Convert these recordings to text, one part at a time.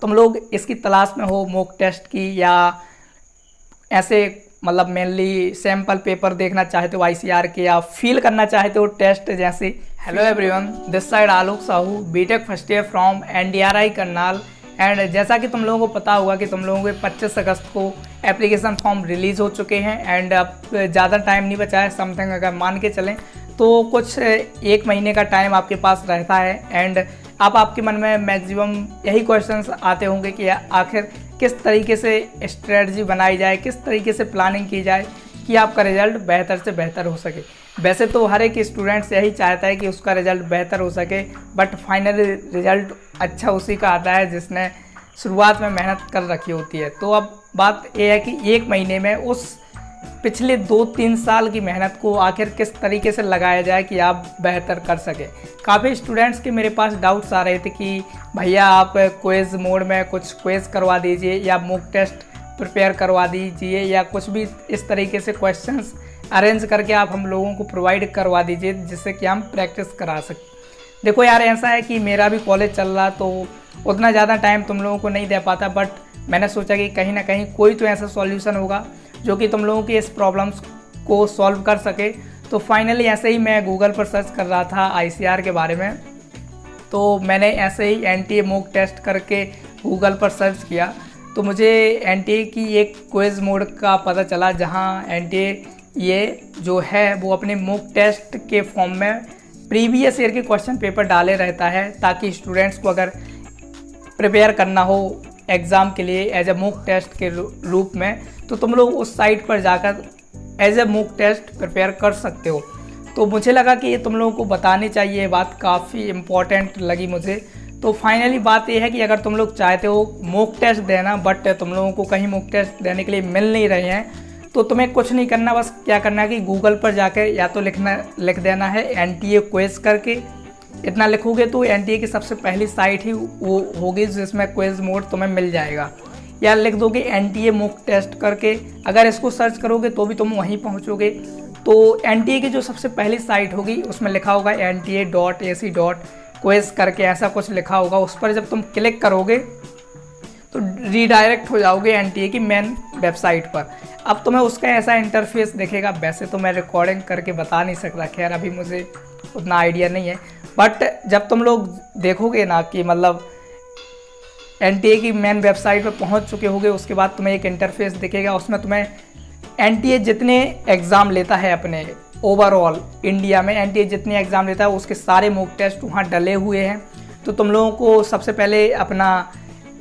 तुम लोग इसकी तलाश में हो मॉक टेस्ट की, या ऐसे मतलब मेनली सैम्पल पेपर देखना चाहते हो आईसीआर के, या फील करना चाहते हो टेस्ट जैसे। Hello everyone, this side Alok Sahu, BTech first year from NDRI Karnal. And जैसा कि तुम लोगों को पता होगा कि तुम लोगों के 25 अगस्त को एप्लीकेशन फॉर्म रिलीज़ हो चुके हैं। एंड अब ज़्यादा टाइम नहीं बचा है, समथिंग अगर मान के चलें तो कुछ 1 महीने का टाइम आपके पास रहता है। एंड अब आपके मन में मैक्सिमम यही क्वेश्चंस आते होंगे कि आखिर किस तरीके से स्ट्रेटजी बनाई जाए, किस तरीके से प्लानिंग की जाए कि आपका रिजल्ट बेहतर से बेहतर हो सके। वैसे तो हर एक स्टूडेंट्स यही चाहता है कि उसका रिजल्ट बेहतर हो सके, बट फाइनली रिजल्ट अच्छा उसी का आता है जिसने शुरुआत में मेहनत कर रखी होती है। तो अब बात यह है कि 1 महीने में उस पिछले 2-3 साल की मेहनत को आखिर किस तरीके से लगाया जाए कि आप बेहतर कर सके। काफ़ी स्टूडेंट्स के मेरे पास डाउट्स आ रहे थे कि भैया आप क्विज़ मोड में कुछ क्विज़ करवा दीजिए, या मॉक टेस्ट प्रिपेयर करवा दीजिए, या कुछ भी इस तरीके से क्वेश्चंस अरेंज करके आप हम लोगों को प्रोवाइड करवा दीजिए जिससे कि हम प्रैक्टिस करा सकें। देखो यार, ऐसा है कि मेरा भी कॉलेज चल रहा तो उतना ज़्यादा टाइम तुम लोगों को नहीं दे पाता, बट मैंने सोचा कि कहीं ना कहीं कोई तो ऐसा सॉल्यूशन होगा जो कि तुम लोगों की इस प्रॉब्लम्स को सॉल्व कर सके। तो फाइनली ऐसे ही मैं गूगल पर सर्च कर रहा था आईसीआर के बारे में, तो मैंने ऐसे ही एनटीए मॉक टेस्ट करके गूगल पर सर्च किया तो मुझे एनटीए की एक क्विज़ मोड का पता चला, जहां एनटीए ये जो है वो अपने मॉक टेस्ट के फॉर्म में प्रीवियस ईयर के क्वेश्चन पेपर डाले रहता है, ताकि स्टूडेंट्स को अगर प्रिपेयर करना हो एग्ज़ाम के लिए एज ए मॉक टेस्ट के रूप में, तो तुम लोग उस साइट पर जाकर as a mock test prepare कर सकते हो। तो मुझे लगा कि ये तुम लोगों को बतानी चाहिए, ये बात काफ़ी इम्पॉर्टेंट लगी मुझे। तो फाइनली बात ये है कि अगर तुम लोग चाहते हो मॉक टेस्ट देना, बट तुम लोगों को कहीं मॉक टेस्ट देने के लिए मिल नहीं रहे हैं, तो तुम्हें कुछ नहीं करना, बस क्या करना है कि गूगल पर जाकर या तो लिख देना है एनटीए क्विज़ करके। इतना लिखोगे तो एनटीए की सबसे पहली साइट ही वो होगी जिसमें क्विज़ मोड तुम्हें मिल जाएगा, या लिख दोगे एनटीए मॉक टेस्ट करके। अगर इसको सर्च करोगे तो भी तुम वहीं पहुंचोगे। तो एनटीए की जो सबसे पहली साइट होगी उसमें लिखा होगा nta.ac.quiz करके, ऐसा कुछ लिखा होगा। उस पर जब तुम क्लिक करोगे तो रीडायरेक्ट हो जाओगे एनटीए की मेन वेबसाइट पर। अब तुम्हें उसका ऐसा इंटरफेस दिखेगा। वैसे तो मैं रिकॉर्डिंग करके बता नहीं सकता, खैर अभी मुझे उतना आइडिया नहीं है, बट जब तुम लोग देखोगे ना कि मतलब एनटीए की मेन वेबसाइट पर पहुंच चुके होगे, उसके बाद तुम्हें एक इंटरफेस दिखेगा। उसमें तुम्हें एनटीए जितने एग्ज़ाम लेता है अपने ओवरऑल इंडिया में, एनटीए जितने एग्ज़ाम लेता है उसके सारे मॉक टेस्ट वहाँ डले हुए हैं। तो तुम लोगों को सबसे पहले अपना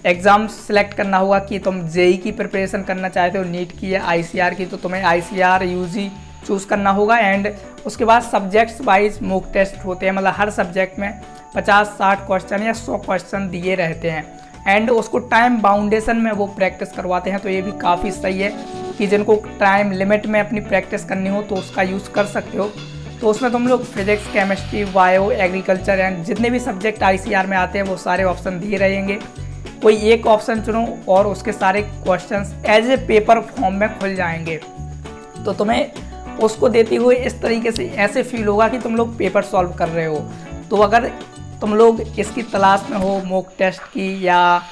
एग्ज़ाम सेलेक्ट करना होगा कि तुम जेई की प्रिपरेशन करना चाहते हो, नीट की या आईसीआर की, तो तुम्हें आईसीआर यूजी चूज़ करना होगा। एंड उसके बाद सब्जेक्ट्स वाइज मॉक टेस्ट होते हैं, मतलब हर सब्जेक्ट में 50-60 क्वेश्चन या 100 क्वेश्चन दिए रहते हैं। एंड उसको टाइम बाउंडेशन में वो प्रैक्टिस करवाते हैं, तो ये भी काफ़ी सही है कि जिनको टाइम लिमिट में अपनी प्रैक्टिस करनी हो तो उसका यूज़ कर सकते हो। तो उसमें तुम लोग physics, chemistry, bio, agriculture and जितने भी सब्जेक्ट आईसीआर में आते हैं वो सारे ऑप्शन दिए रहेंगे। कोई एक ऑप्शन चुनो और उसके सारे questions as a paper form में खुल जाएंगे। तो तुम्हें उसको देते हुए इस तरीके से ऐसे फील होगा कि तुम लोग पेपर सॉल्व कर रहे हो। तो अगर तुम लोग इसकी तलाश में हो मॉक टेस्ट की, या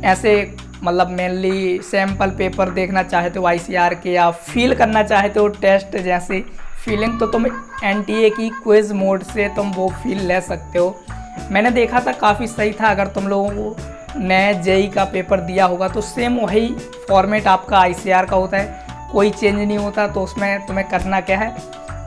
ऐसे मतलब मेनली सैम्पल पेपर देखना चाहते हो आईसीआर के, या फील करना चाहते हो टेस्ट जैसी फीलिंग, तो तुम एनटीए की क्विज़ मोड से तुम वो फील ले सकते हो। मैंने देखा था काफ़ी सही था। अगर तुम लोगों को नए जेई का पेपर दिया होगा तो सेम वही फॉर्मेट आपका आईसीआर का होता है, कोई चेंज नहीं होता। तो उसमें तुम्हें करना क्या है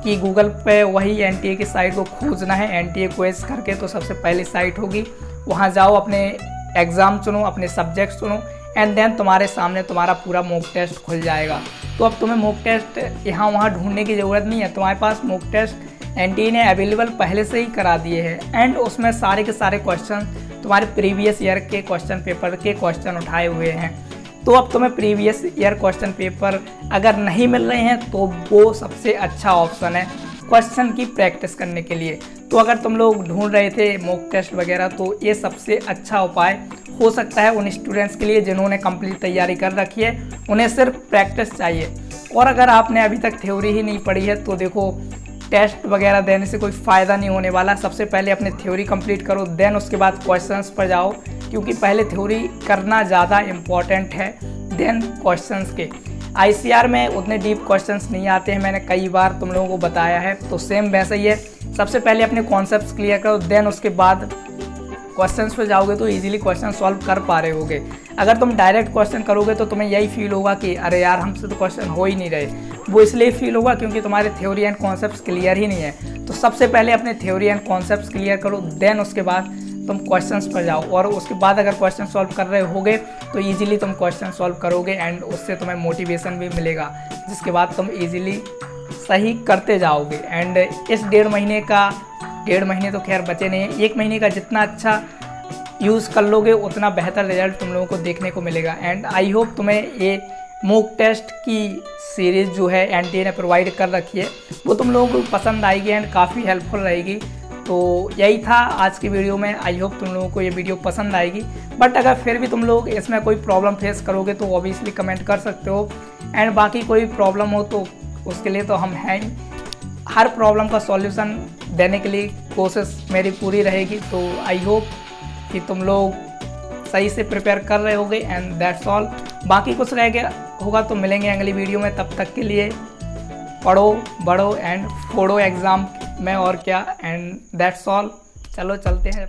कि गूगल पे वही एनटीए की साइट को खोजना है, एनटीए क्विज़ करके, तो सबसे पहली साइट होगी, वहाँ जाओ, अपने एग्ज़ाम चुनो, अपने सब्जेक्ट चुनो, एंड देन तुम्हारे सामने तुम्हारा पूरा मॉक टेस्ट खुल जाएगा। तो अब तुम्हें मॉक टेस्ट यहाँ वहाँ ढूंढने की ज़रूरत नहीं है, तुम्हारे पास मॉक टेस्ट एनटीए ने अवेलेबल पहले से ही करा दिए हैं। एंड उसमें सारे के सारे क्वेश्चन तुम्हारे प्रीवियस ईयर के क्वेश्चन पेपर के क्वेश्चन उठाए हुए हैं। तो अब तुम्हें प्रीवियस ईयर क्वेश्चन पेपर अगर नहीं मिल रहे हैं तो वो सबसे अच्छा ऑप्शन है क्वेश्चन की प्रैक्टिस करने के लिए। तो अगर तुम लोग ढूंढ रहे थे मॉक टेस्ट वगैरह, तो ये सबसे अच्छा उपाय हो सकता है उन स्टूडेंट्स के लिए जिन्होंने कंप्लीट तैयारी कर रखी है, उन्हें सिर्फ प्रैक्टिस चाहिए। और अगर आपने अभी तक थ्योरी ही नहीं पढ़ी है तो देखो, टेस्ट वगैरह देने से कोई फ़ायदा नहीं होने वाला। सबसे पहले अपने थ्योरी कंप्लीट करो, देन उसके बाद क्वेश्चंस पर जाओ, क्योंकि पहले थ्योरी करना ज़्यादा इम्पॉर्टेंट है देन क्वेश्चंस के। ICR में उतने डीप क्वेश्चंस नहीं आते हैं, मैंने कई बार तुम लोगों को बताया है। तो सेम वैसा ही है, सबसे पहले अपने कॉन्सेप्ट्स क्लियर करो, देन उसके बाद क्वेश्चंस पे जाओगे तो इजीली क्वेश्चन सॉल्व कर पा रहे होगे। अगर तुम डायरेक्ट क्वेश्चन करोगे तो तुम्हें यही फील होगा कि अरे यार हमसे तो क्वेश्चन हो ही नहीं रहे। वो इसलिए फील होगा क्योंकि तुम्हारे थ्योरी एंड कॉन्सेप्ट्स क्लियर ही नहीं है। तो सबसे पहले अपने थ्योरी एंड कॉन्सेप्ट्स क्लियर करो, देन उसके बाद तुम क्वेश्चंस पर जाओ, और उसके बाद अगर क्वेश्चन सॉल्व कर रहे होगे तो ईजिली तुम क्वेश्चन सॉल्व करोगे एंड उससे तुम्हें मोटिवेशन भी मिलेगा, जिसके बाद तुम ईजिली सही करते जाओगे। एंड इस 1.5 महीने तो खैर बचे नहीं, 1 महीने का जितना अच्छा यूज़ कर लोगे उतना बेहतर रिजल्ट तुम लोगों को देखने को मिलेगा। एंड आई होप तुम्हें ये मॉक टेस्ट की सीरीज़ जो है NTA ने प्रोवाइड कर रखी है वो तुम लोगों को पसंद आएगी एंड काफ़ी हेल्पफुल रहेगी। तो यही था आज की वीडियो में, आई होप तुम लोगों को ये वीडियो पसंद आएगी। बट अगर फिर भी तुम लोग इसमें कोई प्रॉब्लम फेस करोगे तो ऑब्वियसली कमेंट कर सकते हो, एंड बाकी कोई प्रॉब्लम हो तो उसके लिए तो हम हैं ही, हर प्रॉब्लम का सॉल्यूशन देने के लिए कोशिश मेरी पूरी रहेगी। तो आई होप कि तुम लोग सही से प्रिपेयर कर रहे होगे एंड दैट्स ऑल। बाकी कुछ रह गया होगा तो मिलेंगे अगली वीडियो में, तब तक के लिए पढ़ो बढ़ो एंड फोड़ो एग्ज़ाम में, और क्या। एंड दैट्स ऑल, चलो चलते हैं।